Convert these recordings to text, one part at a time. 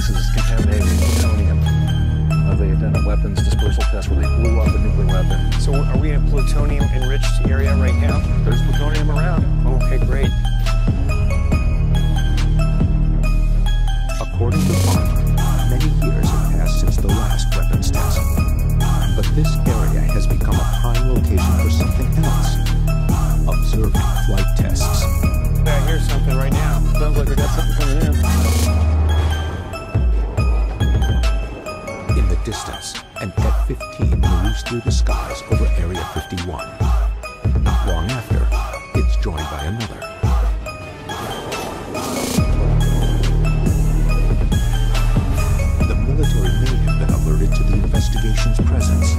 places is contaminated with plutonium. They've done a weapons dispersal test where they blew up a nuclear weapon. So are we in a plutonium-enriched area right now? There's plutonium around. Okay, great. According to Parrot, many years have passed since the last weapons test. But this area has become a prime location for something else. Observing flight tests. I hear something right now. Sounds like we got something coming in. In the distance, an F-15 moves through the skies over Area 51. Not long after, it's joined by another. The military may have been alerted to the investigation's presence.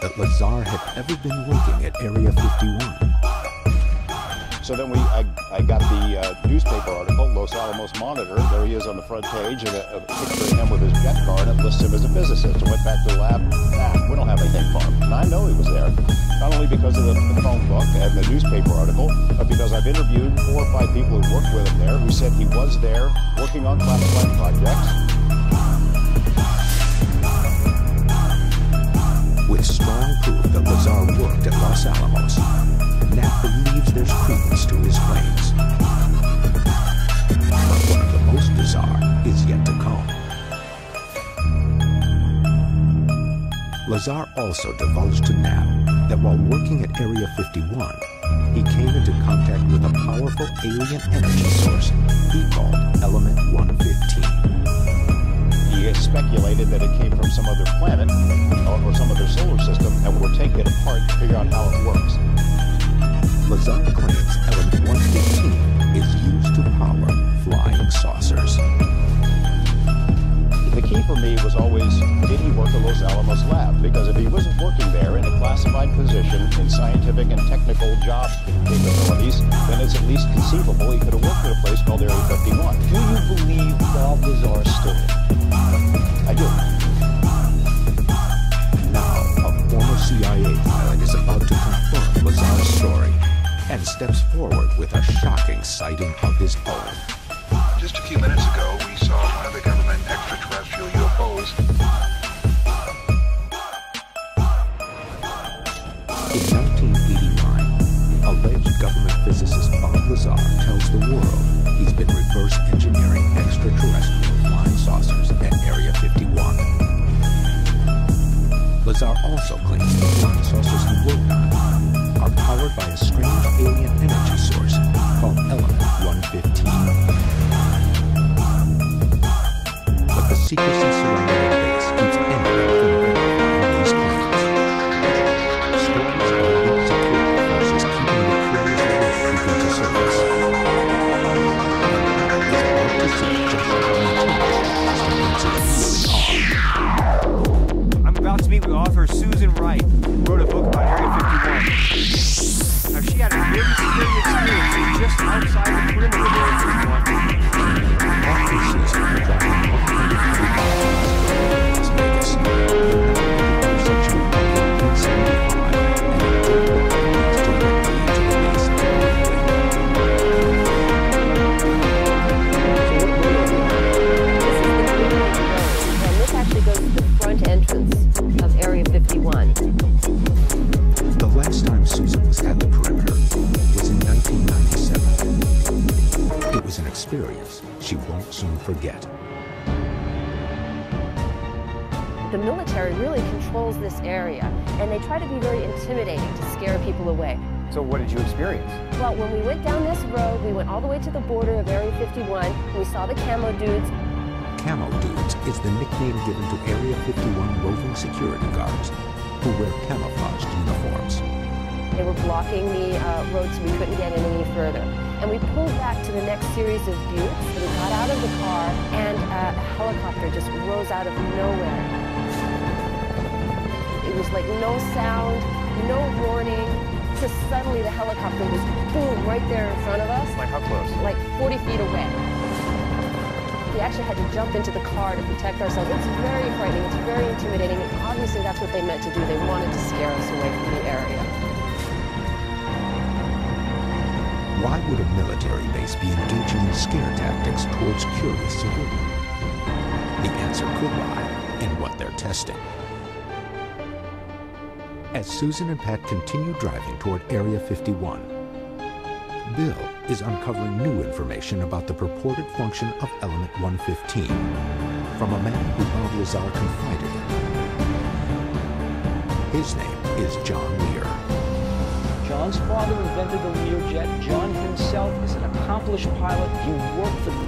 that Lazar had ever been working at Area 51. So then I got the newspaper article, Los Alamos Monitor. There he is on the front page, and a picture of him with his jet car, and it lists him as a physicist. I went back to the lab. We don't have anything for him. And I know he was there, not only because of the phone book and the newspaper article, but because I've interviewed 4 or 5 people who worked with him there who said he was there working on classified projects. With strong proof that Lazar worked at Los Alamos, Knapp believes there's credence to his claims. But one of the most bizarre is yet to come. Lazar also divulged to Knapp that while working at Area 51, he came into contact with a powerful alien energy source he called Element 115. He speculated that it came from some other planet or some other solar system, and we're taking it apart to figure out how it works. Lazar claims Element 115 is used to power flying saucers. The key for me was always, did he work at Los Alamos lab? Because if he wasn't working there in a classified position in scientific and technical job capabilities, then it's at least conceivable he could have worked at a place called Area 51. Do you believe Bob Lazar's story? I do. Now, a former CIA pilot is about to confirm Lazar's story and steps forward with a shocking sighting of his own. Just a few minutes ago, we saw one of the government extraterrestrial UFOs. In 1989, alleged government physicist Bob Lazar tells the world he's been reverse engineering extraterrestrial flying saucers at Area 51. Lazar also claims the flying saucers he worked on are powered by a strange alien energy source called Element 115. But the secrecy surrounding the base keeps anyone from verifying these claims. Stories of elite security forces keeping the curious away creeping to surface. Is about to see just how intelligent these incidents really are. I'm about to meet with author Susan Wright, who wrote a book about Area 51. Now, she had a very scary experience being just outside the perimeter of Area 51. After Susan had driving 145 miles to Las Vegas, the intersection of 175 and a dirt road leads directly into the base of the This actually goes to the front entrance of Area 51. The last time Susan was at the perimeter was in 1997. It was an experience she won't soon forget. The military really controls this area, and they try to be very intimidating to scare people away. So what did you experience? Well, when we went down this road, we went all the way to the border of Area 51, and we saw the camo dudes. Camo Dudes is the nickname given to Area 51 roving security guards who wear camouflaged uniforms. They were blocking the road so we couldn't get in any further. And we pulled back to the next series of buttes. We got out of the car, and a helicopter just rose out of nowhere. It was like no sound, no warning. Just suddenly the helicopter was boom right there in front of us. Like how close? Like 40 feet away. We actually had to jump into the car to protect ourselves. It's very frightening, it's very intimidating, and obviously that's what they meant to do. They wanted to scare us away from the area. Why would a military base be engaging in scare tactics towards curious civilians? The answer could lie in what they're testing. As Susan and Pat continue driving toward Area 51, Bill is uncovering new information about the purported function of Element 115 from a man who Bob Lazar confided in. His name is John Lear. John's father invented the Learjet. John himself is an accomplished pilot. He worked for the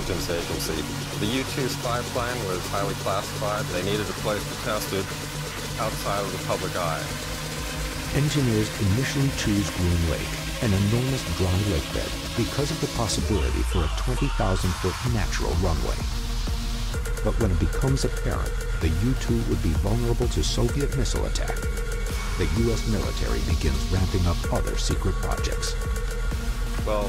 intelligence agency. The U-2 spy plane was highly classified. They needed a place to test it outside of the public eye. Engineers initially choose Groom Lake, an enormous dry lake bed, because of the possibility for a 20,000-foot natural runway. But when it becomes apparent the U-2 would be vulnerable to Soviet missile attack, the U.S. military begins ramping up other secret projects. Well,